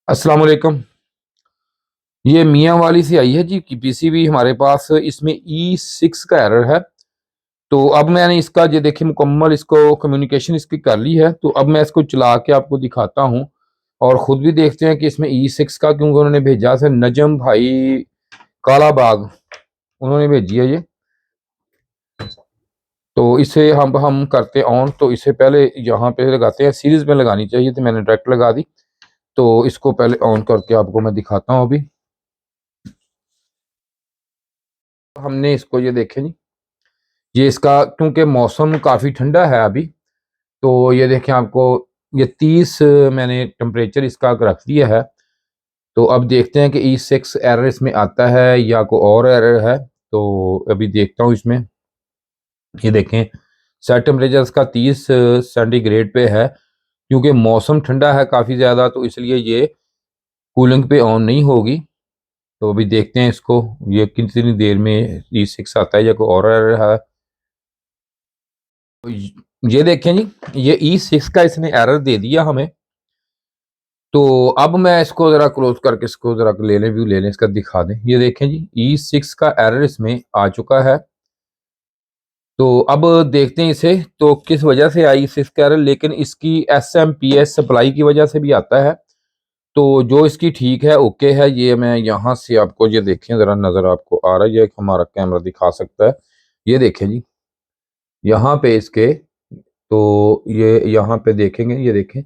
अस्सलाम वालेकुम। ये मियाँ वाली से आई है जी की पीसीबी हमारे पास। इसमें E6 का एरर है। तो अब मैंने इसका ये देखिए मुकम्मल इसको कम्युनिकेशन इसकी कर ली है। तो अब मैं इसको चला के आपको दिखाता हूँ और ख़ुद भी देखते हैं कि इसमें E6 का, क्योंकि उन्होंने भेजा है नजम भाई कालाबाग, उन्होंने भेजी है ये। तो इसे हम करते ऑन। तो इसे पहले यहाँ पे लगाते हैं, सीरीज में लगानी चाहिए थी, मैंने डायरेक्ट लगा दी। तो इसको पहले ऑन करके आपको मैं दिखाता हूँ। अभी हमने इसको ये देखें जी, ये इसका क्योंकि मौसम काफ़ी ठंडा है अभी, तो ये देखें आपको ये 30 मैंने टेम्परेचर इसका रख दिया है। तो अब देखते हैं कि E6 एरर इसमें आता है या कोई और एरर है। तो अभी देखता हूँ इसमें। ये देखें सेट टेम्परेचर इसका 30 सेंटीग्रेड पे है, क्योंकि मौसम ठंडा है काफ़ी ज़्यादा, तो इसलिए ये कूलिंग पे ऑन नहीं होगी। तो अभी देखते हैं इसको, ये कितनी देर में E6 आता है या कोई और एरर है। तो ये देखें जी, ये E6 का इसने एरर दे दिया हमें। तो अब मैं इसको ज़रा क्लोज करके इसको ज़रा ले लें, व्यू ले लें, इसका दिखा दें। ये देखें जी, E6 का एरर इसमें आ चुका है। तो अब देखते हैं इसे तो किस वजह से आई E6 का एरर, लेकिन इसकी SMP सप्लाई की वजह से भी आता है। तो जो इसकी ठीक है, ओके है। ये मैं यहाँ से आपको ये देखें, ज़रा नज़र आपको आ रहा है, ये हमारा कैमरा दिखा सकता है। ये देखें जी, यहाँ पे इसके, तो ये यहाँ पे देखेंगे, ये देखें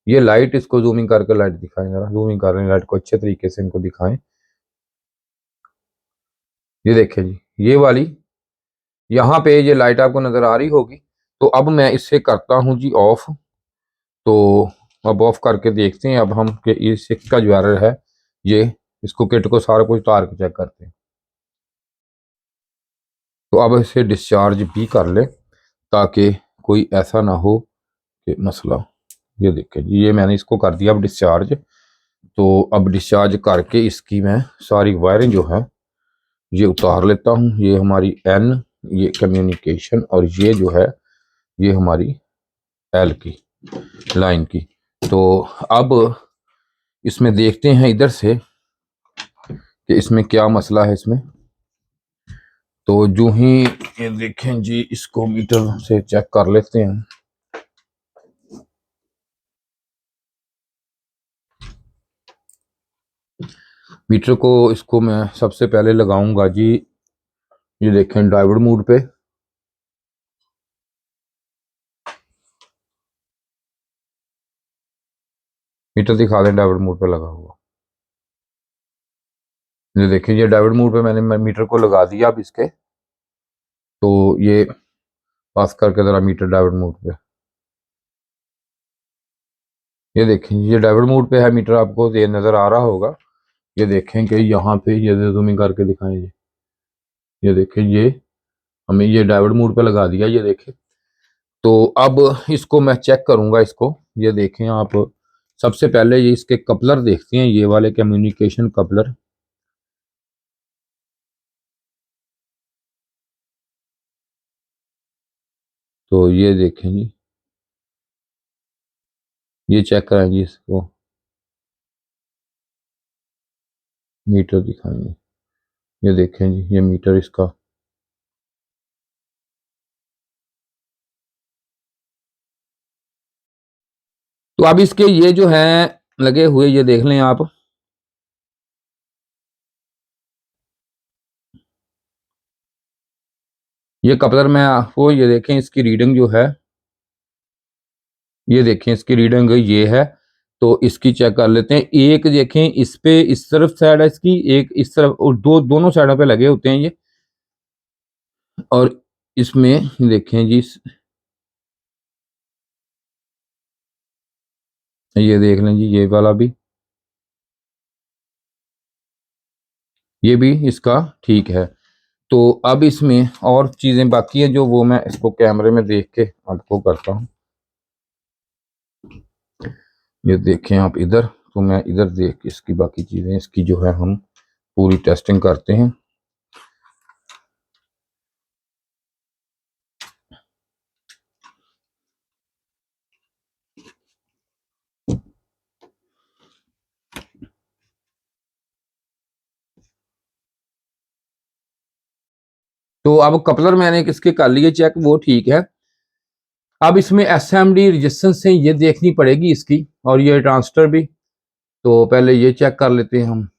ये लाइट, इसको जूमिंग करके लाइट दिखाएं, जरा जूमिंग कर रहे हैं लाइट को अच्छे तरीके से इनको दिखाएं। ये देखें जी, ये वाली यहाँ पे ये लाइट आपको नजर आ रही होगी। तो अब मैं इससे करता हूँ जी ऑफ। तो अब ऑफ करके देखते हैं अब हम कि E6 का जो एरर है, ये इसको किट को सारा कुछ उतार के चेक करते हैं। तो अब इसे डिस्चार्ज भी कर ले, ताकि कोई ऐसा ना हो कि मसला। ये देखें जी, ये मैंने इसको कर दिया अब डिस्चार्ज। तो अब डिस्चार्ज करके इसकी मैं सारी वायरिंग जो है ये उतार लेता हूँ। ये हमारी N, ये कम्युनिकेशन, और ये जो है ये हमारी L की लाइन की। तो अब इसमें देखते हैं इधर से कि इसमें क्या मसला है इसमें। तो जो ही ये देखें जी, इसको मीटर से चेक कर लेते हैं। मीटर को इसको मैं सबसे पहले लगाऊंगा जी, ये देखें डायोड मोड पे। मीटर दिखा दें डायोड मोड पे लगा हुआ। ये देखें, ये डायोड मोड पे मैंने मीटर को लगा दिया। अब इसके तो ये पास करके ज़रा मीटर डायोड मोड पे, ये देखें ये डायोड मोड पे है मीटर, आपको ये नज़र आ रहा होगा। ये देखें कि यहाँ पे ये जूमिंग करके दिखाएं ये देखें ये हमें ये डायोड मोड पे लगा दिया। ये देखें, तो अब इसको मैं चेक करूंगा इसको। ये देखें आप, सबसे पहले ये इसके कपलर देखते हैं, ये वाले कम्युनिकेशन कपलर। तो ये देखें जी, ये चेक करें जी, इसको मीटर दिखाएंगे। ये देखें जी, ये मीटर इसका। तो अब इसके ये जो है लगे हुए, ये देख लें आप। ये कपलर में आपको ये देखें, इसकी रीडिंग जो है, ये देखें इसकी रीडिंग ये है। तो इसकी चेक कर लेते हैं। एक देखें इस पे, इस तरफ साइड है इसकी, एक इस तरफ, और दोनों साइडों पे लगे होते हैं ये। और इसमें देखें जी, ये देख लें जी, ये वाला भी, ये भी इसका ठीक है। तो अब इसमें और चीज़ें बाकी हैं, जो वो मैं इसको कैमरे में देख के आपको करता हूँ। ये देखें आप इधर, तो मैं इधर देख के इसकी बाकी चीज़ें इसकी जो है हम पूरी टेस्टिंग करते हैं। तो अब कपलर मैंने किसके कर लिए चेक, वो ठीक है। अब इसमें एसएमडी रेजिस्टेंस है ये देखनी पड़ेगी इसकी, और ये ट्रांजिस्टर भी। तो पहले ये चेक कर लेते हैं हम।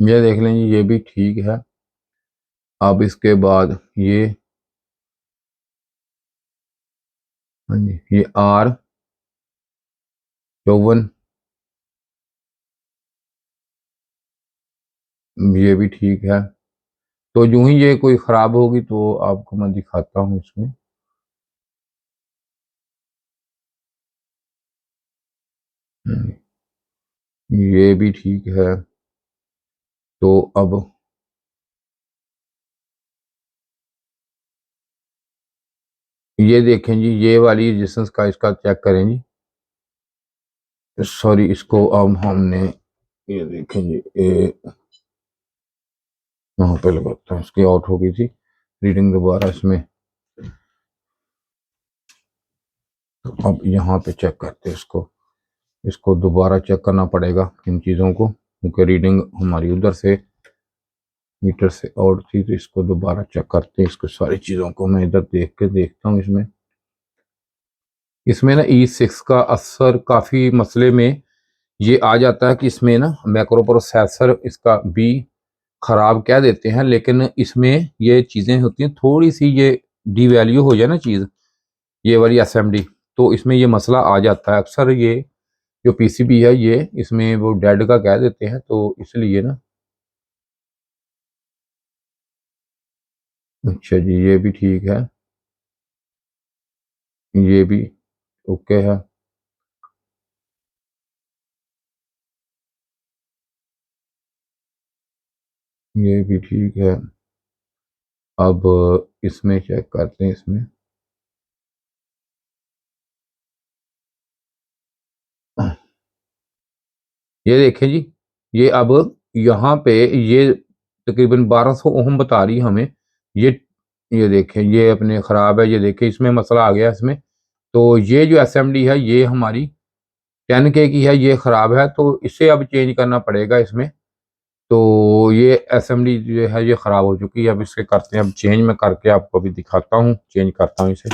ये देख लें जी, ये भी ठीक है। अब इसके बाद ये, हाँ जी, ये R54, ये भी ठीक है। तो यूं ही ये कोई ख़राब होगी तो आपको मैं दिखाता हूँ इसमें। ये भी ठीक है। तो अब ये देखें जी, ये वाली रेजिस्टेंस का इसका चेक करें जी। सॉरी, इसको अब हमने, ये देखें जी, ये यहाँ पे लगाता है, इसकी आउट हो गई थी रीडिंग दोबारा इसमें। तो अब यहाँ पे चेक करते हैं इसको। इसको दोबारा चेक करना पड़ेगा इन चीज़ों को, क्योंकि रीडिंग हमारी उधर से मीटर से आउट थी। तो इसको दोबारा चेक करते हैं, इसको सारी चीज़ों को मैं इधर देख के देखता हूँ। इसमें ना E6 का असर काफ़ी मसले में ये आ जाता है कि इसमें ना मैक्रो प्रोसेसर इसका भी ख़राब कह देते हैं, लेकिन इसमें ये चीज़ें होती हैं, थोड़ी सी ये डीवैल्यू हो जाए ना चीज़, ये वाली एसएमडी, तो इसमें ये मसला आ जाता है अक्सर। ये जो पीसीबी है ये इसमें वो डेड का कह देते हैं, तो इसलिए ना। अच्छा जी, ये भी ठीक है, ये भी ओके है। ये भी ठीक है। अब इसमें चेक करते हैं इसमें। ये देखें जी, ये अब यहाँ पे ये तकरीबन 1200 ओम बता रही है हमें। ये देखें, ये अपने ख़राब है। ये देखें, इसमें मसला आ गया इसमें। तो ये जो एसएमडी है ये हमारी 10K की है, ये ख़राब है, तो इसे अब चेंज करना पड़ेगा इसमें। तो ये एसएमडी जो है ये ख़राब हो चुकी है। अब इसके करते हैं अब चेंज, मैं करके आपको अभी दिखाता हूँ, चेंज करता हूँ इसे।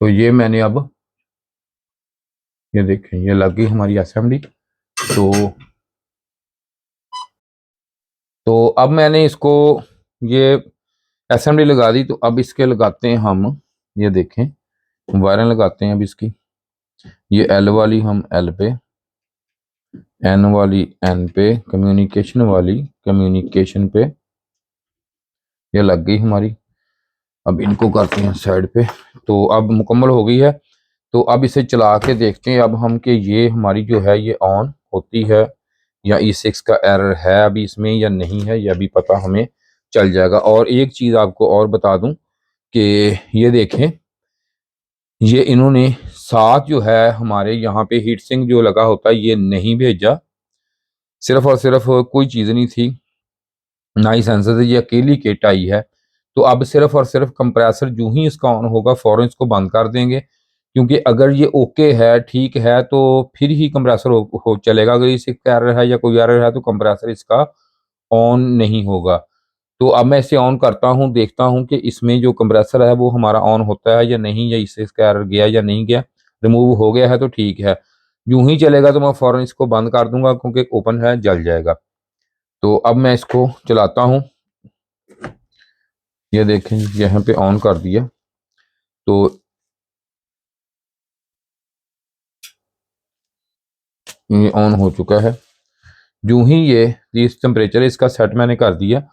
तो ये मैंने अब, ये देखें, ये लग गई हमारी एसएमडी। तो अब मैंने इसको, ये एसएमडी लगा दी। तो अब इसके लगाते हैं हम, ये देखें, वायरें लगाते हैं अब इसकी। ये एल वाली हम एल पे, एन वाली एन पे, कम्युनिकेशन वाली कम्युनिकेशन पे, ये लग गई हमारी। अब इनको करते हैं साइड पे। तो अब मुकम्मल हो गई है। तो अब इसे चला के देखते हैं अब हम कि ये हमारी जो है ये ऑन होती है या E6 का एरर है अभी इसमें या नहीं है, यह भी पता हमें चल जाएगा। और एक चीज़ आपको और बता दूं कि ये देखें, ये इन्होंने साथ जो है हमारे यहाँ पे हीट सिंक जो लगा होता है ये नहीं भेजा। सिर्फ और सिर्फ कोई चीज़ नहीं थी, ना ही सेंसर से, ये अकेली किट आई है। तो अब सिर्फ और सिर्फ कंप्रेसर जो ही इसका ऑन होगा फ़ौरन इसको बंद कर देंगे, क्योंकि अगर ये ओके है, ठीक है, तो फिर ही कंप्रेसर हो चलेगा। अगर इसे एरर है या कोई एरर है तो कंप्रेसर इसका ऑन नहीं होगा। तो अब मैं इसे ऑन करता हूँ, देखता हूँ कि इसमें जो कंप्रेसर है वो हमारा ऑन होता है या नहीं, या इससे इसका एरर गया या नहीं गया। रिमूव हो गया है तो ठीक है, यूं ही चलेगा तो मैं फ़ौरन इसको बंद कर दूंगा, क्योंकि ओपन है, जल जाएगा। तो अब मैं इसको चलाता हूँ। ये देखें, यहाँ पे ऑन कर दिया। तो ये ऑन हो चुका है। यूं ही ये इस टेम्परेचर इसका सेट मैंने कर दिया।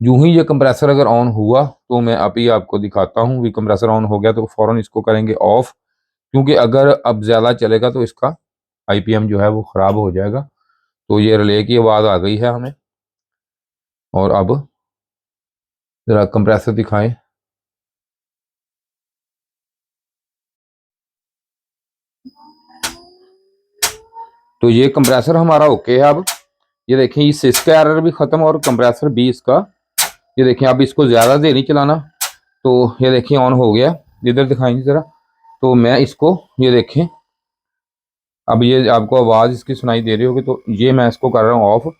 यूं ही ये कंप्रेसर अगर ऑन हुआ तो मैं अभी आपको दिखाता हूँ कि कंप्रेसर ऑन हो गया, तो फ़ौरन इसको करेंगे ऑफ, क्योंकि अगर अब ज़्यादा चलेगा तो इसका आईपीएम जो है वो ख़राब हो जाएगा। तो ये रिले की आवाज़ आ गई है हमें। और अब ज़रा कंप्रेसर दिखाएं। तो ये कंप्रेसर हमारा ओके है। अब ये देखें ये 6 का एरर भी ख़त्म और कंप्रेसर भी इसका, ये देखें अब इसको ज़्यादा देर नहीं चलाना। तो ये देखें ऑन हो गया, इधर दिखाएंगे ज़रा। तो मैं इसको, ये देखें अब ये आपको आवाज़ इसकी सुनाई दे रही होगी। तो ये मैं इसको कर रहा हूँ ऑफ।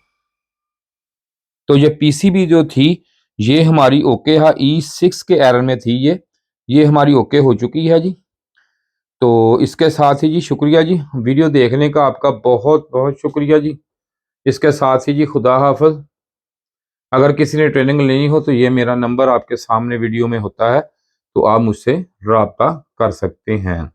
तो ये पीसीबी जो थी ये हमारी ओके है, E6 के एरर में थी ये हमारी ओके हो चुकी है जी। तो इसके साथ ही जी शुक्रिया जी, वीडियो देखने का आपका बहुत बहुत शुक्रिया जी। इसके साथ ही जी खुदा हाफ़िज़। अगर किसी ने ट्रेनिंग लेनी हो तो ये मेरा नंबर आपके सामने वीडियो में होता है, तो आप मुझसे रब्ता कर सकते हैं।